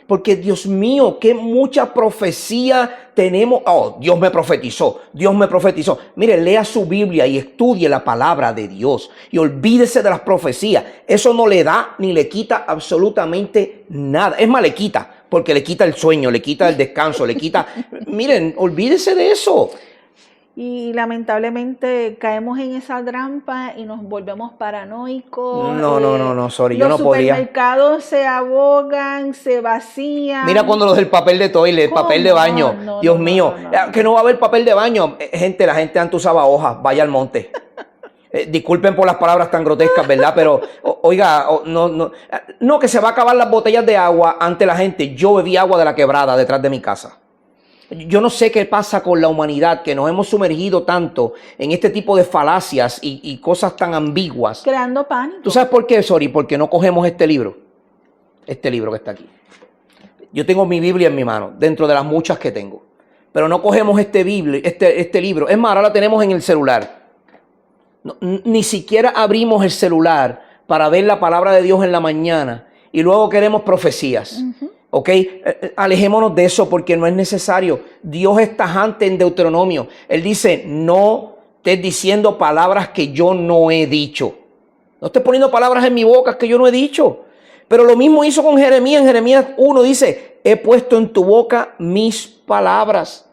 Porque, Dios mío, qué mucha profecía tenemos. Oh, Dios me profetizó, Dios me profetizó. Mire, lea su Biblia y estudie la palabra de Dios. Y olvídese de las profecías. Eso no le da ni le quita absolutamente nada. Es más, le quita, porque le quita el sueño, le quita el descanso, le quita... Miren, olvídese de eso. Y lamentablemente caemos en esa trampa y nos volvemos paranoicos. No, sorry, yo no podría. Los supermercados se ahogan, se vacían. Mira cuando los del papel de toilet, papel de baño. Dios mío, que no va a haber papel de baño. Gente, la gente antes usaba hojas, vaya al monte. Disculpen por las palabras tan grotescas, ¿verdad? Pero, oiga, no, que se va a acabar las botellas de agua ante la gente. Yo bebí agua de la quebrada detrás de mi casa. Yo no sé qué pasa con la humanidad, que nos hemos sumergido tanto en este tipo de falacias y cosas tan ambiguas. Creando pánico. ¿Tú sabes por qué, Sori? Porque no cogemos este libro que está aquí. Yo tengo mi Biblia en mi mano, dentro de las muchas que tengo. Pero no cogemos este libro. Es más, ahora la tenemos en el celular. No, ni siquiera abrimos el celular para ver la palabra de Dios en la mañana y luego queremos profecías. ¿Ok? Alejémonos de eso porque no es necesario. Dios es tajante en Deuteronomio. Él dice, no estés diciendo palabras que yo no he dicho. No estés poniendo palabras en mi boca que yo no he dicho. Pero lo mismo hizo con Jeremías. En Jeremías 1 dice, he puesto en tu boca mis palabras.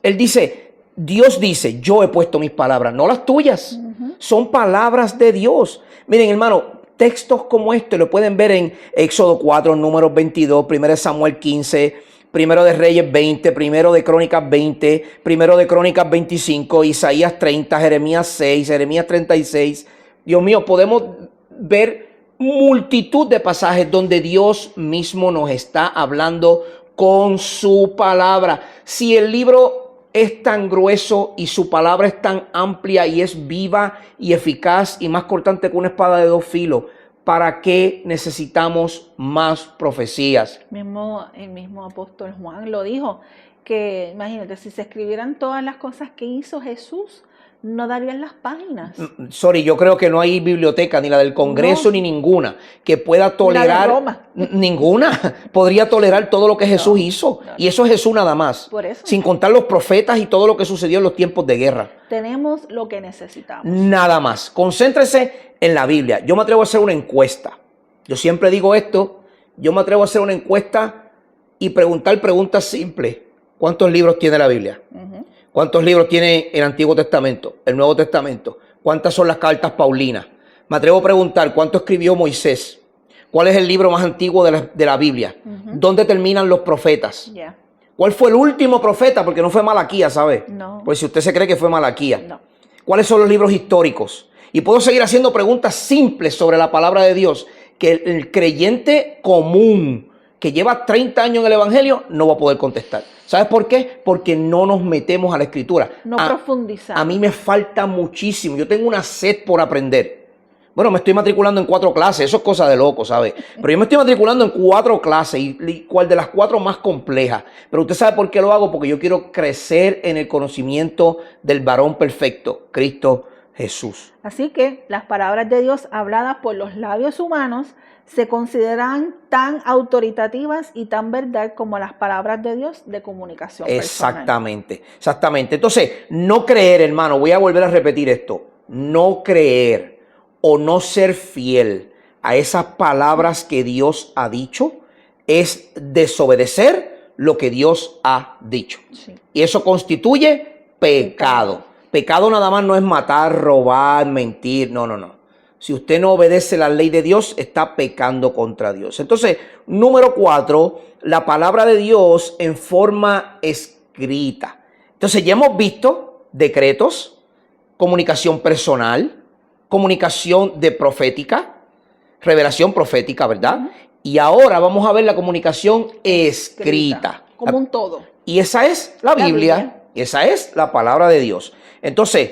Él dice, Dios dice, yo he puesto mis palabras, no las tuyas. Son palabras de Dios. Miren, hermano, textos como este lo pueden ver en Éxodo 4, Números 22, 1 Samuel 15, 1 de Reyes 20, 1 de Crónicas 20, 1 de Crónicas 25, Isaías 30, Jeremías 6, Jeremías 36. Dios mío, podemos ver multitud de pasajes donde Dios mismo nos está hablando con su palabra. Si el libro es tan grueso y su palabra es tan amplia y es viva y eficaz y más cortante que una espada de dos filos, ¿para qué necesitamos más profecías? El mismo apóstol Juan lo dijo, que imagínate, si se escribieran todas las cosas que hizo Jesús, no darían las páginas. Sorry, yo creo que no hay biblioteca, ni la del Congreso, ni ninguna, que pueda tolerar. La de Roma. Ninguna podría tolerar todo lo que Jesús hizo. Y eso es Jesús nada más. Por eso. Sin contar los profetas y todo lo que sucedió en los tiempos de guerra. Tenemos lo que necesitamos. Nada más. Concéntrese en la Biblia. Yo me atrevo a hacer una encuesta. Yo siempre digo esto. Yo me atrevo a hacer una encuesta y preguntar preguntas simples. ¿Cuántos libros tiene la Biblia? ¿Cuántos libros tiene el Antiguo Testamento, el Nuevo Testamento? ¿Cuántas son las cartas paulinas? Me atrevo a preguntar, ¿cuánto escribió Moisés? ¿Cuál es el libro más antiguo de la Biblia? ¿Dónde terminan los profetas? ¿Cuál fue el último profeta? Porque no fue Malaquías, ¿sabe? No. Pues si usted se cree que fue Malaquías. No. ¿Cuáles son los libros históricos? Y puedo seguir haciendo preguntas simples sobre la palabra de Dios que el creyente común que lleva 30 años en el Evangelio no va a poder contestar. ¿Sabes por qué? Porque no nos metemos a la Escritura. No profundizamos. A mí me falta muchísimo. Yo tengo una sed por aprender. Bueno, me estoy matriculando en 4 clases. Eso es cosa de loco, ¿sabe? Pero yo me estoy matriculando en 4 clases. Y cuál de las 4 más complejas. Pero usted sabe por qué lo hago. Porque yo quiero crecer en el conocimiento del varón perfecto, Cristo Jesús. Así que las palabras de Dios habladas por los labios humanos se consideran tan autoritativas y tan verdad como las palabras de Dios de comunicación personal. Exactamente. Entonces, no creer, hermano, voy a volver a repetir esto, no creer o no ser fiel a esas palabras que Dios ha dicho es desobedecer lo que Dios ha dicho. Sí. Y eso constituye pecado. Pecado nada más no es matar, robar, mentir, no. Si usted no obedece la ley de Dios, está pecando contra Dios. Entonces, número 4, la palabra de Dios en forma escrita. Entonces, ya hemos visto decretos, comunicación personal, comunicación de profética, revelación profética, ¿verdad? Y ahora vamos a ver la comunicación escrita. Como un todo. Y esa es la Biblia. Esa es la palabra de Dios. Entonces,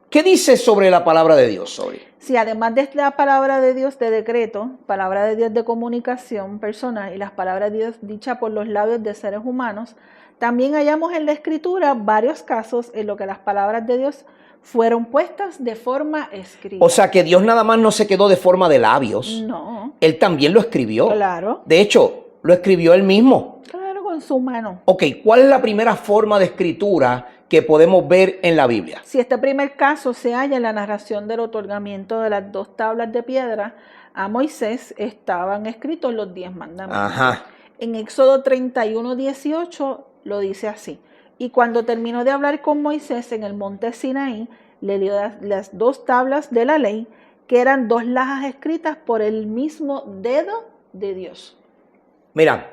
¿qué dice sobre la palabra de Dios, Sori? Sí, además de la palabra de Dios de decreto, palabra de Dios de comunicación personal y las palabras de Dios dichas por los labios de seres humanos, también hallamos en la Escritura varios casos en los que las palabras de Dios fueron puestas de forma escrita. O sea que Dios nada más no se quedó de forma de labios. No. Él también lo escribió. Claro. De hecho, lo escribió él mismo. Claro, con su mano. Ok, ¿cuál es la primera forma de escritura que podemos ver en la Biblia? Si este primer caso se halla en la narración del otorgamiento de las 2 tablas de piedra a Moisés, estaban escritos los 10 mandamientos. Ajá. En Éxodo 31:18 lo dice así: y cuando terminó de hablar con Moisés en el monte Sinaí, le dio las 2 tablas de la ley, que eran 2 lajas escritas por el mismo dedo de Dios. Mira,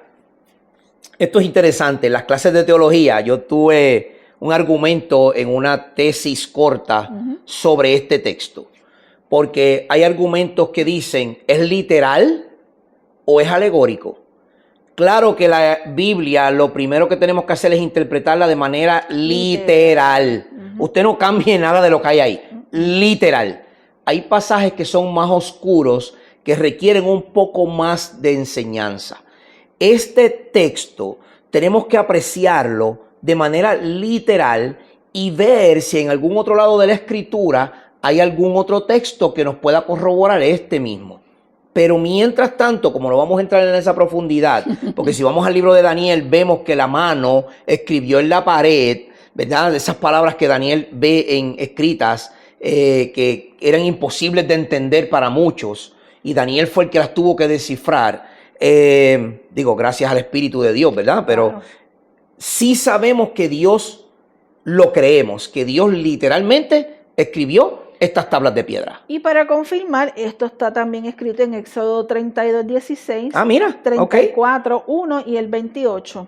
esto es interesante. En las clases de teología yo tuve un argumento en una tesis corta sobre este texto. Porque hay argumentos que dicen, ¿es literal o es alegórico? Claro que la Biblia lo primero que tenemos que hacer es interpretarla de manera literal. Usted no cambie nada de lo que hay ahí. Literal. Hay pasajes que son más oscuros, que requieren un poco más de enseñanza. Este texto tenemos que apreciarlo de manera literal y ver si en algún otro lado de la escritura hay algún otro texto que nos pueda corroborar este mismo. Pero mientras tanto, como no vamos a entrar en esa profundidad, porque si vamos al libro de Daniel, vemos que la mano escribió en la pared, ¿verdad? Esas palabras que Daniel ve escritas, que eran imposibles de entender para muchos, y Daniel fue el que las tuvo que descifrar. Digo, gracias al Espíritu de Dios, ¿verdad? Pero sí sabemos que Dios, lo creemos, que Dios literalmente escribió estas tablas de piedra. Y para confirmar, esto está también escrito en Éxodo 32:16, mira, 34:1 y el 28,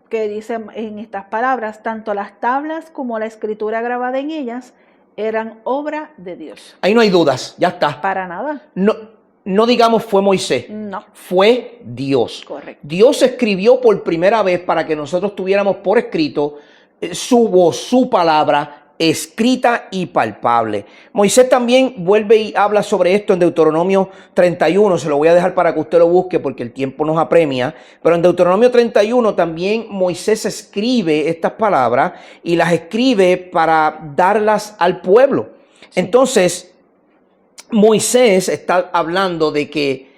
que dice en estas palabras: tanto las tablas como la escritura grabada en ellas eran obra de Dios. Ahí no hay dudas, ya está. Para nada. No digamos fue Moisés, no. Fue Dios. Correcto. Dios escribió por primera vez para que nosotros tuviéramos por escrito su voz, su palabra escrita y palpable. Moisés también vuelve y habla sobre esto en Deuteronomio 31, se lo voy a dejar para que usted lo busque porque el tiempo nos apremia, pero en Deuteronomio 31 también Moisés escribe estas palabras y las escribe para darlas al pueblo. Sí. Entonces, Moisés está hablando de que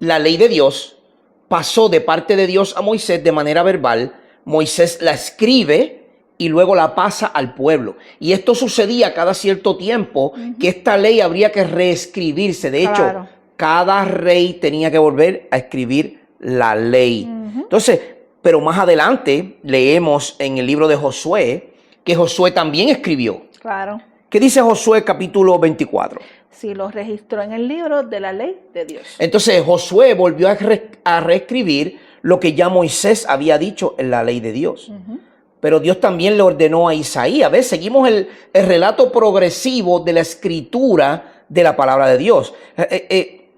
la ley de Dios pasó de parte de Dios a Moisés de manera verbal. Moisés la escribe y luego la pasa al pueblo. Y esto sucedía cada cierto tiempo, que esta ley habría que reescribirse. De hecho, cada rey tenía que volver a escribir la ley. Entonces, pero más adelante leemos en el libro de Josué, que Josué también escribió. Claro. ¿Qué dice Josué capítulo 24? Sí, lo registró en el libro de la ley de Dios. Entonces Josué volvió a reescribir lo que ya Moisés había dicho en la ley de Dios. Pero Dios también le ordenó a Isaías. ¿Ves? Seguimos el relato progresivo de la escritura de la palabra de Dios.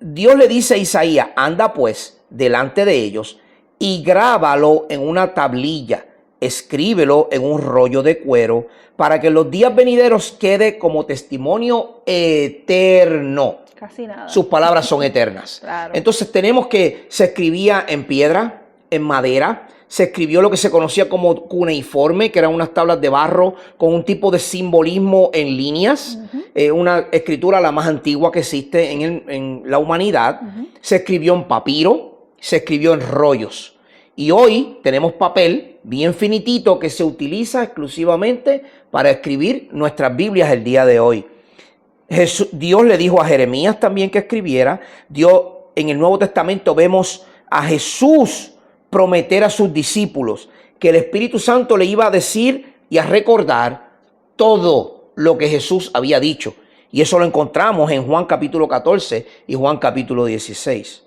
Dios le dice a Isaías: anda pues delante de ellos y grábalo en una tablilla, escríbelo en un rollo de cuero, para que en los días venideros quede como testimonio eterno. Casi nada. Sus palabras son eternas. Claro. Entonces tenemos que se escribía en piedra, en madera. Se escribió lo que se conocía como cuneiforme, que eran unas tablas de barro con un tipo de simbolismo en líneas, una escritura la más antigua que existe en la humanidad. Se escribió en papiro, se escribió en rollos. Y hoy tenemos papel bien finitito que se utiliza exclusivamente para escribir nuestras Biblias el día de hoy. Dios le dijo a Jeremías también que escribiera. Dios, en el Nuevo Testamento vemos a Jesús prometer a sus discípulos que el Espíritu Santo le iba a decir y a recordar todo lo que Jesús había dicho. Y eso lo encontramos en Juan capítulo 14 y Juan capítulo 16.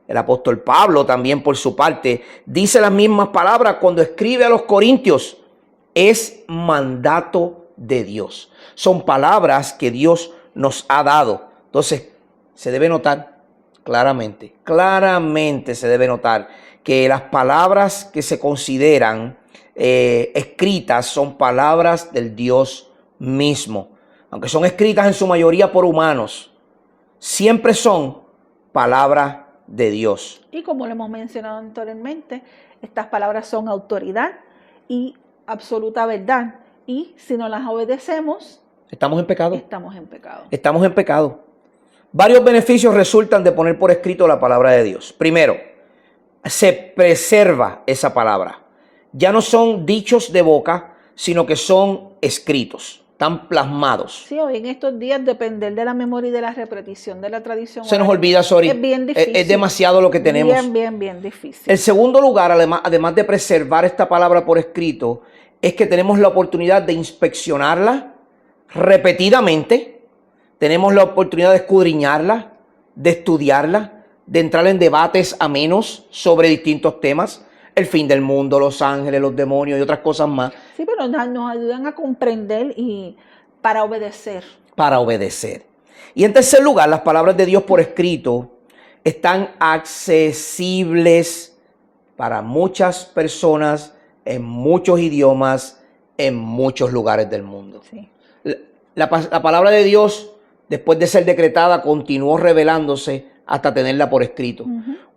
El apóstol Pablo también, por su parte, dice las mismas palabras cuando escribe a los Corintios. Es mandato de Dios. Son palabras que Dios nos ha dado. Entonces, se debe notar claramente se debe notar que las palabras que se consideran escritas son palabras del Dios mismo. Aunque son escritas en su mayoría por humanos, siempre son palabras de Dios. Y como lo hemos mencionado anteriormente, estas palabras son autoridad y absoluta verdad. Y si no las obedecemos, ¿Estamos en pecado? Estamos en pecado. Estamos en pecado. Varios beneficios resultan de poner por escrito la palabra de Dios. Primero, se preserva esa palabra. Ya no son dichos de boca, sino que son escritos, están plasmados. Sí, hoy en estos días depender de la memoria y de la repetición de la tradición. Se nos olvida, sorry. Es bien difícil. Es demasiado lo que tenemos. Bien difícil. El segundo lugar, además de preservar esta palabra por escrito, es que tenemos la oportunidad de inspeccionarla repetidamente. Tenemos la oportunidad de escudriñarla, de estudiarla, de entrar en debates amenos sobre distintos temas. El fin del mundo, los ángeles, los demonios y otras cosas más. Sí, pero nos ayudan a comprender y para obedecer. Para obedecer. Y en tercer lugar, las palabras de Dios por escrito están accesibles para muchas personas, en muchos idiomas, en muchos lugares del mundo. Sí. La palabra de Dios, después de ser decretada, continuó revelándose hasta tenerla por escrito.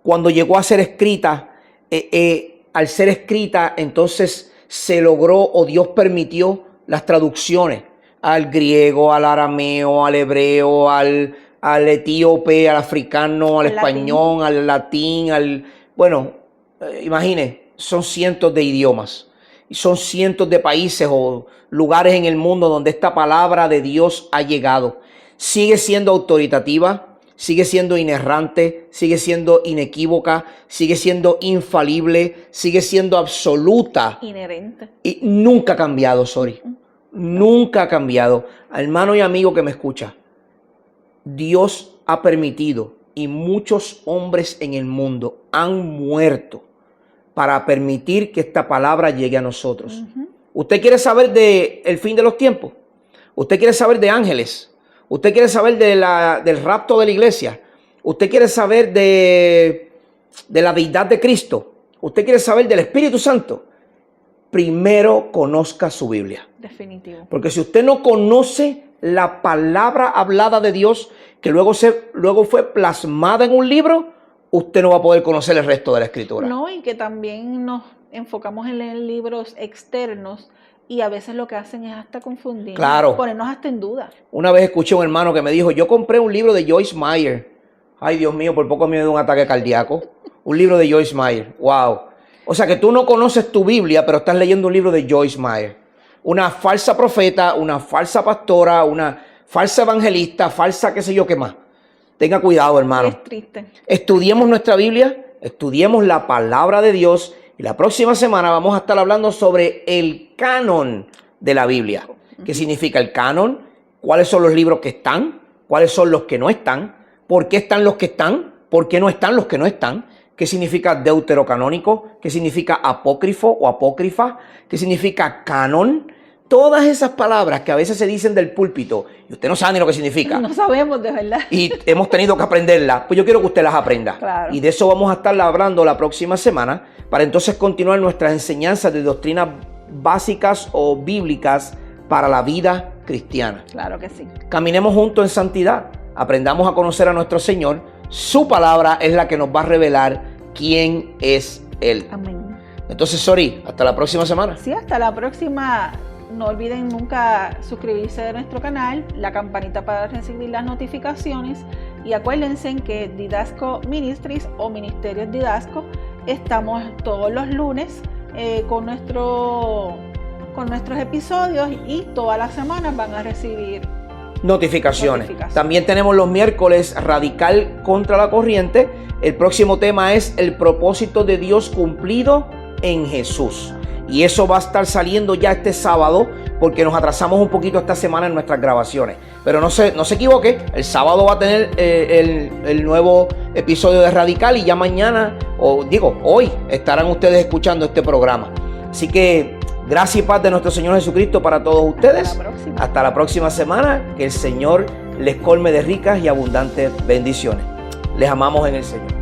Cuando llegó a ser escrita, al ser escrita, entonces se logró o Dios permitió las traducciones al griego, al arameo, al hebreo, al etíope, al africano, al español, al latín, imagine, son cientos de idiomas y son cientos de países o lugares en el mundo donde esta palabra de Dios ha llegado. Sigue siendo autoritativa, sigue siendo inerrante, sigue siendo inequívoca, sigue siendo infalible, sigue siendo absoluta. Inherente. Y nunca ha cambiado, sorry. Nunca ha cambiado. Hermano y amigo que me escucha, Dios ha permitido y muchos hombres en el mundo han muerto para permitir que esta palabra llegue a nosotros. ¿Usted quiere saber del fin de los tiempos? ¿Usted quiere saber de ángeles? ¿Usted quiere saber del rapto de la iglesia? ¿Usted quiere saber de la deidad de Cristo? ¿Usted quiere saber del Espíritu Santo? Primero conozca su Biblia. Definitivo. Porque si usted no conoce la palabra hablada de Dios, que luego fue plasmada en un libro, usted no va a poder conocer el resto de la Escritura. No, y que también nos enfocamos en leer libros externos y a veces lo que hacen es hasta confundir, ponernos hasta en duda. Una vez escuché a un hermano que me dijo, yo compré un libro de Joyce Meyer. Ay, Dios mío, por poco me dio un ataque cardíaco. Un libro de Joyce Meyer. Wow. O sea que tú no conoces tu Biblia, pero estás leyendo un libro de Joyce Meyer. Una falsa profeta, una falsa pastora, una falsa evangelista, falsa qué sé yo qué más. Tenga cuidado, hermano. Es triste. Estudiemos nuestra Biblia, estudiemos la palabra de Dios y la próxima semana vamos a estar hablando sobre el canon de la Biblia. ¿Qué significa el canon? ¿Cuáles son los libros que están? ¿Cuáles son los que no están? ¿Por qué están los que están? ¿Por qué no están los que no están? ¿Qué significa deuterocanónico? ¿Qué significa apócrifo o apócrifa? ¿Qué significa canon? Todas esas palabras que a veces se dicen del púlpito y usted no sabe ni lo que significa. No sabemos, de verdad. Y hemos tenido que aprenderlas. Pues yo quiero que usted las aprenda. Claro. Y de eso vamos a estar hablando la próxima semana para entonces continuar nuestras enseñanzas de doctrinas básicas o bíblicas para la vida cristiana. Claro que sí. Caminemos juntos en santidad. Aprendamos a conocer a nuestro Señor. Su palabra es la que nos va a revelar quién es Él. Amén. Entonces, Sori, hasta la próxima semana. Sí, hasta la próxima. No olviden nunca suscribirse a nuestro canal, la campanita para recibir las notificaciones y acuérdense que Didasco Ministries o Ministerios Didasco estamos todos los lunes con nuestros episodios y todas las semanas van a recibir notificaciones. También tenemos los miércoles Radical contra la Corriente. El próximo tema es el propósito de Dios cumplido en Jesús. Y eso va a estar saliendo ya este sábado porque nos atrasamos un poquito esta semana en nuestras grabaciones. Pero no se equivoque, el sábado va a tener el nuevo episodio de Radical y ya mañana, hoy estarán ustedes escuchando este programa. Así que gracias y paz de nuestro Señor Jesucristo para todos ustedes. Hasta la próxima semana. Que el Señor les colme de ricas y abundantes bendiciones. Les amamos en el Señor.